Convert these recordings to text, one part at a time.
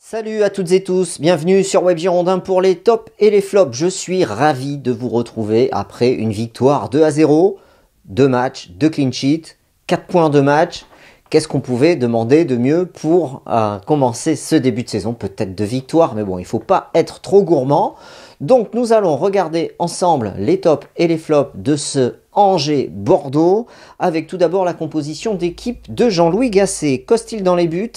Salut à toutes et tous, bienvenue sur Web Girondin pour les tops et les flops. Je suis ravi de vous retrouver après une victoire 2-0, 2 matchs, 2 clean sheets, 4 points de match. Qu'est-ce qu'on pouvait demander de mieux pour commencer ce début de saison? Peut-être de victoire, mais bon, il ne faut pas être trop gourmand. Donc nous allons regarder ensemble les tops et les flops de ce Angers-Bordeaux, avec tout d'abord la composition d'équipe de Jean-Louis Gasset. Costil dans les buts,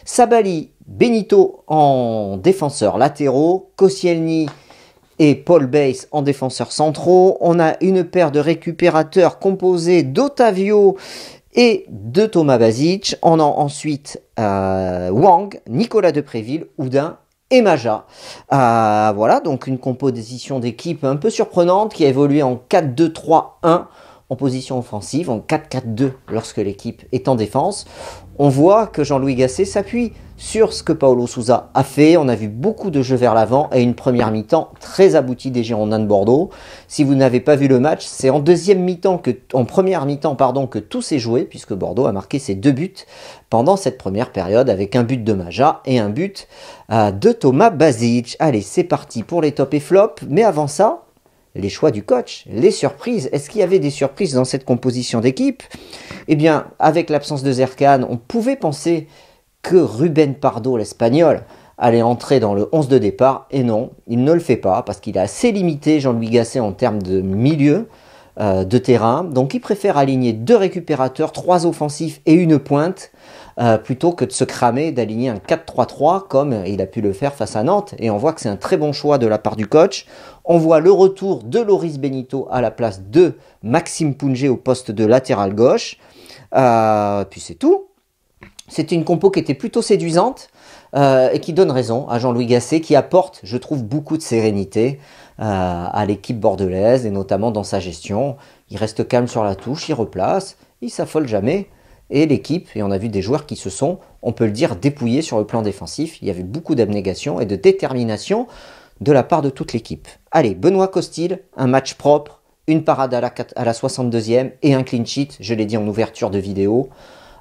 Sabali, Benito en défenseurs latéraux, Koscielny et Paul Bass en défenseurs centraux. On a une paire de récupérateurs composés d'Otavio et de Thomas Basic. On a ensuite Wang, Nicolas Depréville, Oudin et Maja. Voilà, donc une composition d'équipe un peu surprenante qui a évolué en 4-2-3-1 en position offensive, en 4-4-2 lorsque l'équipe est en défense. On voit que Jean-Louis Gasset s'appuie sur ce que Paulo Sousa a fait. On a vu beaucoup de jeux vers l'avant et une première mi-temps très aboutie des Girondins de Bordeaux. Si vous n'avez pas vu le match, c'est en première mi-temps que tout s'est joué, puisque Bordeaux a marqué ses 2 buts pendant cette première période, avec un but de Maja et un but de Thomas Basic. Allez, c'est parti pour les tops et flops. Mais avant ça, les choix du coach, les surprises. Est-ce qu'il y avait des surprises dans cette composition d'équipe? Eh bien, avec l'absence de Zerkan, on pouvait penser que Ruben Pardo, l'Espagnol, allait entrer dans le 11 de départ. Et non, il ne le fait pas, parce qu'il est assez limité, Jean-Louis Gasset, en termes de milieu de terrain. Donc, il préfère aligner 2 récupérateurs, 3 offensifs et une pointe, plutôt que de se cramer d'aligner un 4-3-3 comme il a pu le faire face à Nantes. Et on voit que c'est un très bon choix de la part du coach. On voit le retour de Loris Benito à la place de Maxime Pounget au poste de latéral gauche. Puis c'est tout. C'était une compo qui était plutôt séduisante et qui donne raison à Jean-Louis Gasset, qui apporte, je trouve, beaucoup de sérénité à l'équipe bordelaise, et notamment dans sa gestion. Il reste calme sur la touche, il replace, il s'affole jamais. Et l'équipe, et on a vu des joueurs qui se sont, on peut le dire, dépouillés sur le plan défensif. Il y avait beaucoup d'abnégation et de détermination de la part de toute l'équipe. Allez, Benoît Costil, un match propre, une parade à la 62e et un clean sheet, je l'ai dit en ouverture de vidéo.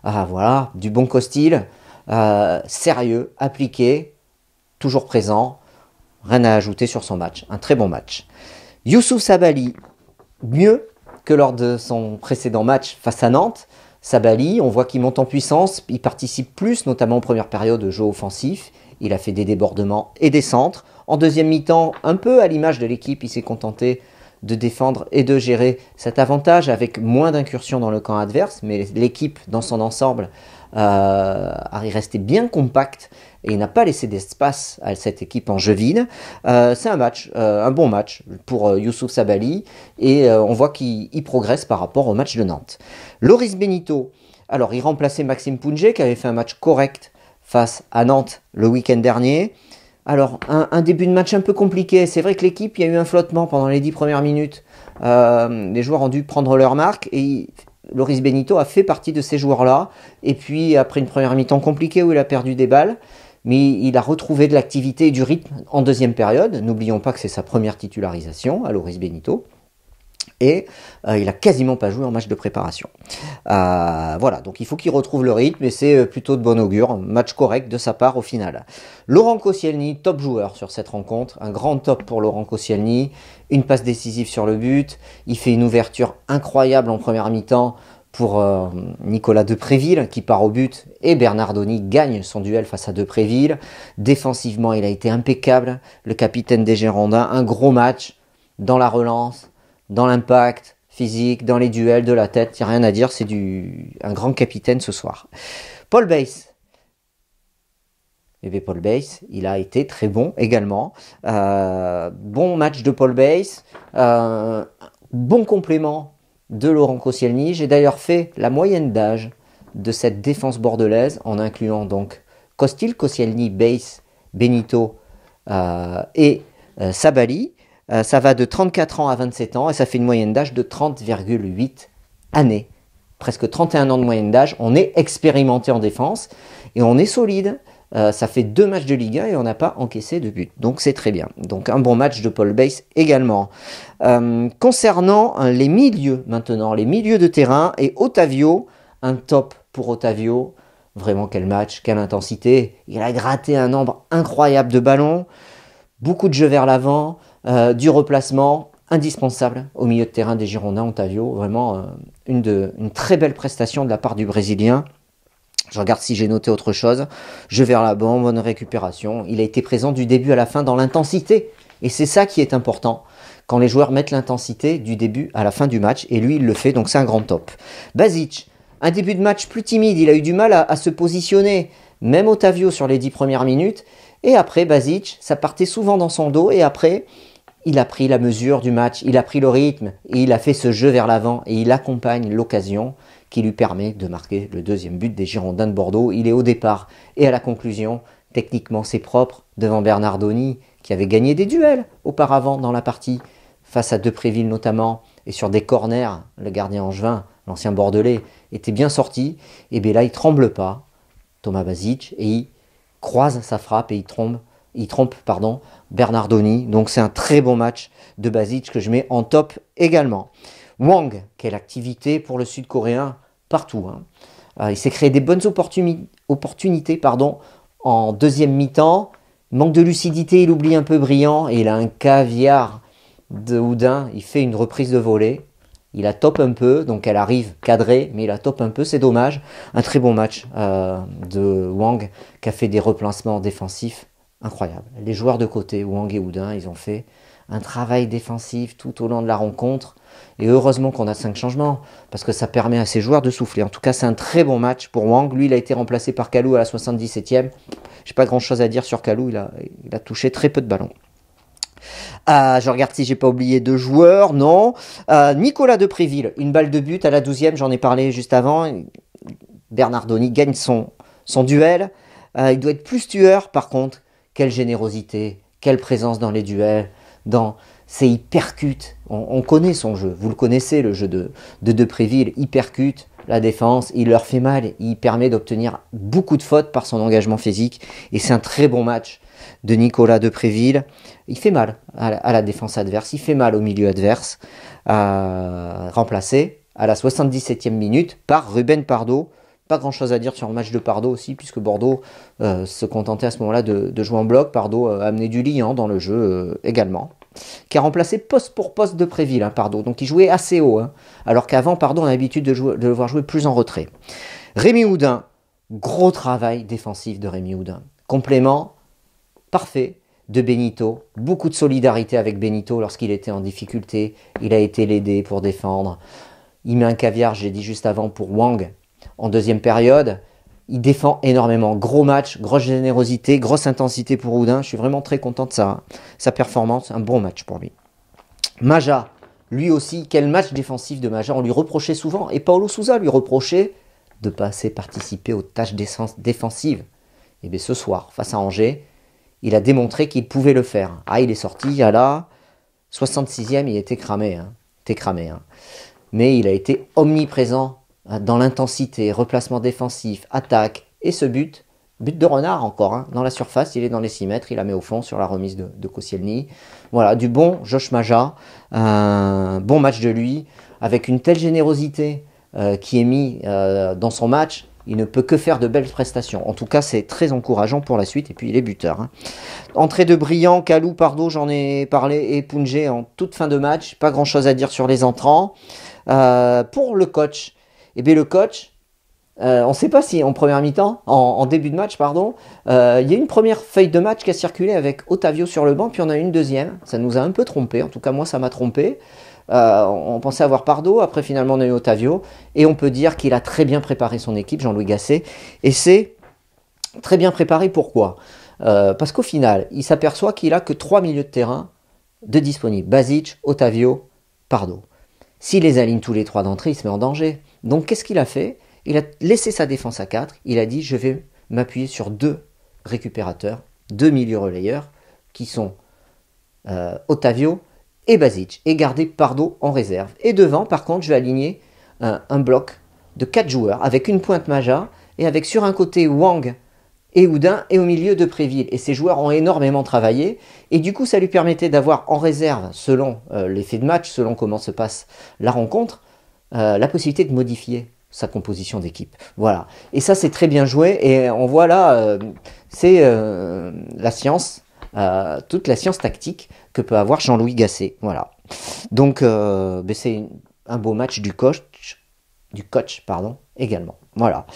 Voilà, du bon Costil, sérieux, appliqué, toujours présent, rien à ajouter sur son match, un très bon match. Youssouf Sabali, mieux que lors de son précédent match face à Nantes. Sabali, on voit qu'il monte en puissance, il participe plus, notamment en première période, au jeu offensif. Il a fait des débordements et des centres. En deuxième mi-temps, un peu à l'image de l'équipe, il s'est contenté de défendre et de gérer cet avantage avec moins d'incursions dans le camp adverse. Mais l'équipe, dans son ensemble, est restée bien compacte et il n'a pas laissé d'espace à cette équipe en jeu vide. C'est un bon match pour Youssouf Sabali, et on voit qu'il progresse par rapport au match de Nantes. Loris Benito, alors il remplaçait Maxime Pounget qui avait fait un match correct face à Nantes le week-end dernier. Alors, un début de match un peu compliqué. C'est vrai que l'équipe, il y a eu un flottement pendant les 10 premières minutes. Les joueurs ont dû prendre leur marque et Loris Benito a fait partie de ces joueurs-là. Et puis, après une première mi-temps compliquée où il a perdu des balles, mais il a retrouvé de l'activité et du rythme en deuxième période. N'oublions pas que c'est sa première titularisation à Loris Benito. Et il a quasiment pas joué en match de préparation. Voilà, donc il faut qu'il retrouve le rythme, et c'est plutôt de bon augure. Match correct de sa part au final. Laurent Koscielny, top joueur sur cette rencontre. Un grand top pour Laurent Koscielny. Une passe décisive sur le but. Il fait une ouverture incroyable en première mi-temps pour Nicolas Depréville qui part au but. Et Bernardoni gagne son duel face à Depréville. Défensivement, il a été impeccable. Le capitaine des Girondins, un gros match dans la relance, dans l'impact physique, dans les duels de la tête, il n'y a rien à dire, c'est un grand capitaine ce soir. Paul Bass. Paul Bass, il a été très bon également. Bon match de Paul Bass, bon complément de Laurent Koscielny. J'ai d'ailleurs fait la moyenne d'âge de cette défense bordelaise en incluant donc Costil, Koscielny, Bass, Benito et Sabali. Ça va de 34 ans à 27 ans et ça fait une moyenne d'âge de 30,8 années. Presque 31 ans de moyenne d'âge. On est expérimenté en défense et on est solide. Ça fait 2 matchs de Ligue 1 et on n'a pas encaissé de but. Donc c'est très bien. Donc un bon match de Paul Bass également. Concernant les milieux maintenant, les milieux de terrain et Otavio, un top pour Otavio. Vraiment, quel match, quelle intensité. Il a gratté un nombre incroyable de ballons, beaucoup de jeux vers l'avant, du replacement, indispensable au milieu de terrain des Girondins. Otavio, vraiment une très belle prestation de la part du Brésilien. Je regarde si j'ai noté autre chose. Jeu vers l'avant, bonne récupération. Il a été présent du début à la fin dans l'intensité. Et c'est ça qui est important. Quand les joueurs mettent l'intensité du début à la fin du match. Et lui, il le fait, donc c'est un grand top. Basic, un début de match plus timide. Il a eu du mal à se positionner. Même Otavio sur les 10 premières minutes. Et après, Basic, ça partait souvent dans son dos. Et après, il a pris la mesure du match. Il a pris le rythme. Et il a fait ce jeu vers l'avant. Et il accompagne l'occasion qui lui permet de marquer le deuxième but des Girondins de Bordeaux. Il est au départ et à la conclusion. Techniquement, c'est propre devant Bernardoni, qui avait gagné des duels auparavant dans la partie, face à Depréville notamment, et sur des corners, le gardien angevin, l'ancien bordelais, était bien sorti. Et bien là, il ne tremble pas, Thomas Basic, et il croise sa frappe et il trompe Bernardoni. Donc c'est un très bon match de Basic que je mets en top également. Wang, quelle activité pour le Sud-Coréen partout. Il s'est créé des bonnes opportunités en deuxième mi-temps. Manque de lucidité, il oublie un peu Brillant et il a un caviar de Houdin. Il fait une reprise de volée. Il la top un peu, donc elle arrive cadrée, mais il la top un peu, c'est dommage. Un très bon match de Wang qui a fait des replacements défensifs incroyables. Les joueurs de côté, Wang et Houdin, ils ont fait un travail défensif tout au long de la rencontre. Et heureusement qu'on a 5 changements, parce que ça permet à ces joueurs de souffler. En tout cas, c'est un très bon match pour Wang. Lui, il a été remplacé par Kalou à la 77e. Je n'ai pas grand-chose à dire sur Kalou, il a touché très peu de ballons. Je regarde si j'ai pas oublié 2 joueurs, non. Nicolas Depréville, une balle de but à la 12e, j'en ai parlé juste avant. Bernardoni gagne son duel. Il doit être plus tueur, par contre. Quelle générosité, quelle présence dans les duels, c'est il percute, on connaît son jeu, vous le connaissez le jeu de Depréville, il percute la défense, il leur fait mal, il permet d'obtenir beaucoup de fautes par son engagement physique et c'est un très bon match de Nicolas Depréville. Il fait mal à la défense adverse, il fait mal au milieu adverse, remplacé à la 77e minute par Ruben Pardo. Pas grand chose à dire sur le match de Pardo aussi, puisque Bordeaux se contentait à ce moment-là de jouer en bloc. Pardo a amené du liant dans le jeu également, qui a remplacé poste pour poste Depréville, Pardo. Donc il jouait assez haut, alors qu'avant, Pardo, on a l'habitude de le voir jouer plus en retrait. Rémi Houdin, gros travail défensif de Rémi Houdin. Complément parfait de Benito, beaucoup de solidarité avec Benito lorsqu'il était en difficulté. Il a été l'aider pour défendre. Il met un caviar, j'ai dit juste avant, pour Wang. En deuxième période, il défend énormément. Gros match, grosse générosité, grosse intensité pour Houdin. Je suis vraiment très content de sa performance. Un bon match pour lui. Maja, lui aussi, quel match défensif de Maja. On lui reprochait souvent, et Paulo Sousa lui reprochait de ne pas assez participer aux tâches défensives. Et bien ce soir, face à Angers, il a démontré qu'il pouvait le faire. Il est sorti à la 66e, il était cramé. Mais il a été omniprésent dans l'intensité, replacement défensif, attaque, et ce but de Renard encore, dans la surface, il est dans les 6 mètres, il la met au fond sur la remise de Koscielny. Voilà, du bon Josh Maja, un bon match de lui, avec une telle générosité qui est mise dans son match, il ne peut que faire de belles prestations. En tout cas, c'est très encourageant pour la suite, et puis il est buteur. Entrée de Brillant, Kalou, Pardo, j'en ai parlé, et Poungé en toute fin de match, pas grand chose à dire sur les entrants. Pour le coach, et bien le coach, on ne sait pas si en première mi-temps, en début de match, pardon, il y a une première feuille de match qui a circulé avec Otavio sur le banc, puis on a une deuxième. Ça nous a un peu trompé, en tout cas moi ça m'a trompé. On pensait avoir Pardo, après finalement on a eu Otavio, et on peut dire qu'il a très bien préparé son équipe, Jean-Louis Gasset, et c'est très bien préparé, pourquoi parce qu'au final, il s'aperçoit qu'il a que 3 milieux de terrain de disponibles, Basic, Otavio, Pardo. S'il les aligne tous les 3 d'entrée, il se met en danger. Donc qu'est-ce qu'il a fait? Il a laissé sa défense à 4, il a dit je vais m'appuyer sur 2 récupérateurs, 2 milieux relayeurs, qui sont Otavio et Basic, et garder Pardo en réserve. Et devant, par contre, je vais aligner un bloc de 4 joueurs, avec une pointe Maja, et avec sur un côté Wang et Houdin, et au milieu Depréville. Et ces joueurs ont énormément travaillé, et du coup, ça lui permettait d'avoir en réserve, selon l'effet de match, selon comment se passe la rencontre, la possibilité de modifier sa composition d'équipe. Voilà. Et ça, c'est très bien joué. Et on voit là, c'est la science, toute la science tactique que peut avoir Jean-Louis Gasset. Voilà. Donc, c'est un beau match du coach, pardon, également. Voilà.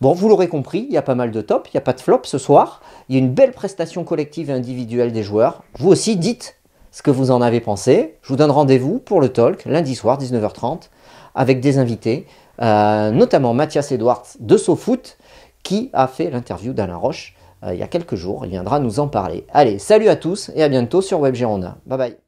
Bon, vous l'aurez compris, il y a pas mal de top, il n'y a pas de flop ce soir. Il y a une belle prestation collective et individuelle des joueurs. Vous aussi, dites ce que vous en avez pensé. Je vous donne rendez-vous pour le talk, lundi soir, 19h30, avec des invités, notamment Mathias Edwards de SoFoot, qui a fait l'interview d'Alain Roche il y a quelques jours. Il viendra nous en parler. Allez, salut à tous et à bientôt sur Web Girondin. Bye bye.